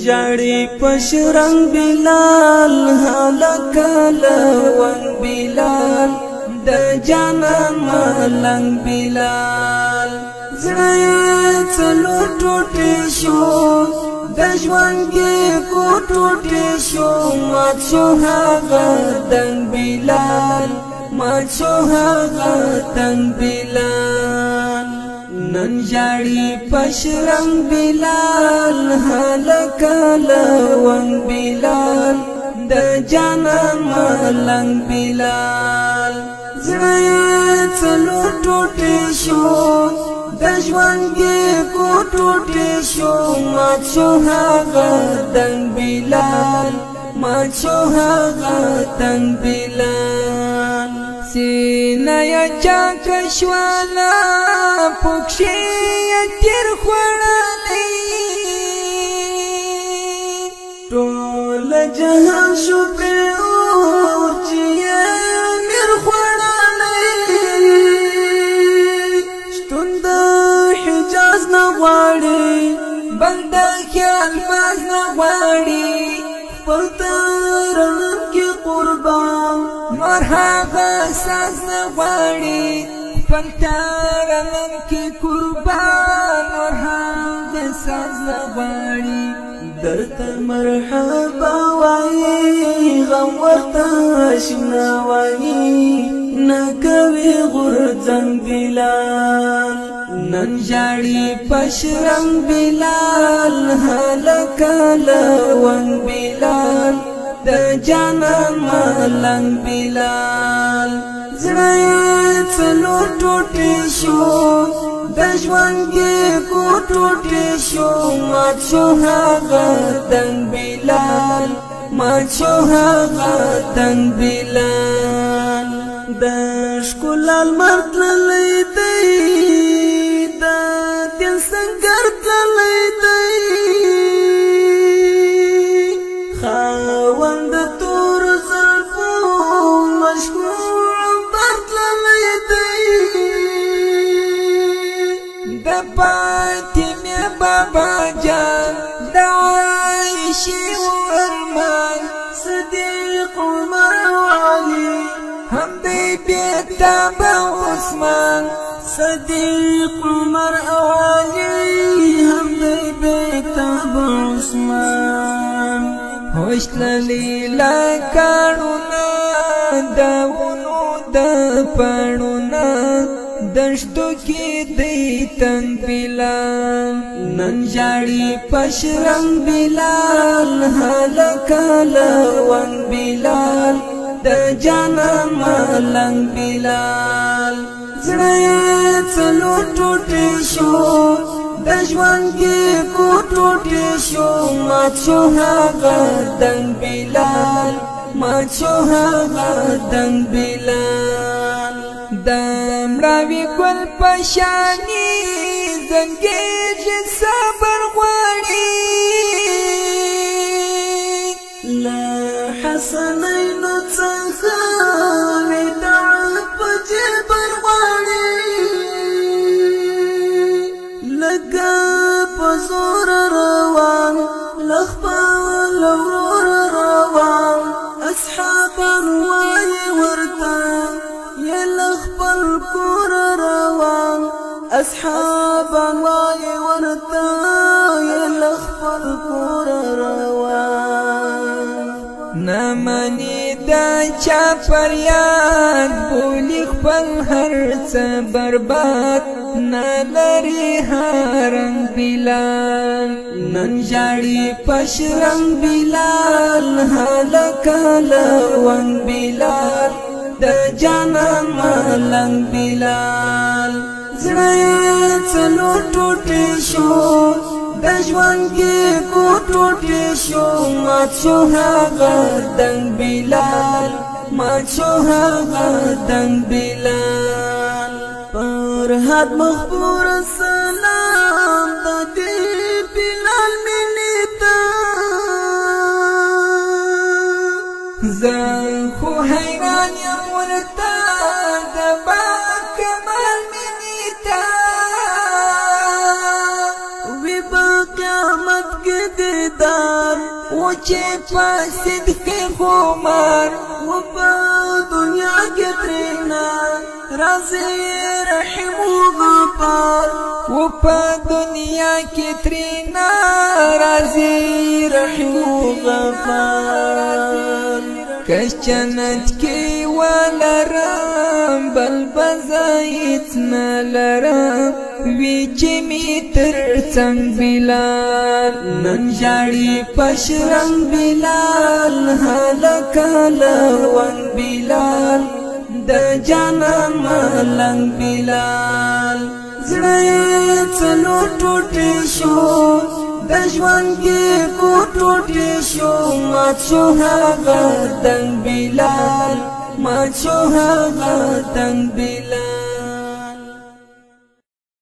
جاڑی پشرنگ بلال حلقلون بلال د جانان ملنگ بلال زړه څلو ټوټې شو د ژوند کې کو ټوټې شو مات شو هغه دنګ بلال مات شو هغه دنګ بلال نن جاړي پشرنګ بلال حلقلون بلال د جانان ملنګ بلال زړه څلو ټوټې شو د ژوند کې کو ټوټې شو مات شو هغه دنګ بلال مات شو هغه دنګ بلال سینه یا چاک شوالا پوکشی یا تیر خوڑالی ټول جهان شو پی اوچی یا میر خوڑالی شتون دا حجاز نغواری بلده خیال ماز نغواری پلترنم کی قربان مرحبا ساز نغواری پلترنم کی قربان مرحبا ساز نغواری درتا مرحبا وایی غم ورتا شنا وایی نکوی غرزن بلال نن جاڑی پشرنگ بلال حلقلون بلال د جانان ملنگ بلال زړه څلو ټوټې شو د ژوند کې کو ټوټې شو مات شو هغه دنګ بلال مات شو هغه دنګ بلال د ښکلا لمر تللی دی د دل سنګر تللی دی خاوند تور زلفو مشکور برتللی دی د فاطمه بابا جان د عایشې ورمان صدیق عمر علي هم دی بیتاب عثمان صدیق عمر علي هم دی بیتاب عثمان ہوش للی لکانونا داونو دا پانونا دشتو کی دی تنگ بلال نن جاڑی پشرنگ بلال حلقلون بلال د جانان ملنگ بلال زړه څلو ټوټې شو د ژوند کې کو ټوټې شو مات شو هغه دنګ بلال مات شو هغه دنګ بلال د مړاوي ګل پشاني زنګېږي صبر غواړي له حسنینو څخه وداع په جبر غواړي لکه په زور روان له خپل ورور روان اصحابان وایي ورته یا له خپل کور روان اصحابان وایي ورته یا له خپل کور روان نمانی دا چا فریاد بولی خپل هر څه برباد نلری هرنګ بلال نن جاړي پشرنګ بلال حلقلون بلال د جانان ملنګ بلال زړه څلو ټوټې شو د ژوند کې کو ټوټې شو مات شو هغه دنګ بلال مات شو هغه دنګ بلال پر حد مخبور سلام د دې بلال مینې ته زه خو حیران یم ورته د با کمال مینې ته وی با قیامت کې دیدار چې په صدق خمار و په دنیا کې ترنا رازي رحیم غفار و په دنیا کې ترنا رازي رحیم غفار کش جنت کې ولرم بل بزایت نلرم وی چې می تر څنګ بلال نن جاړي پشرم بلال هلک لون بلال د جانان ملنګ بلال زړه څلو ټوټې شو د ژوند کې کو ټوټې شو مات شو هغه دنګ بلال مات شو هغه دنګ بلال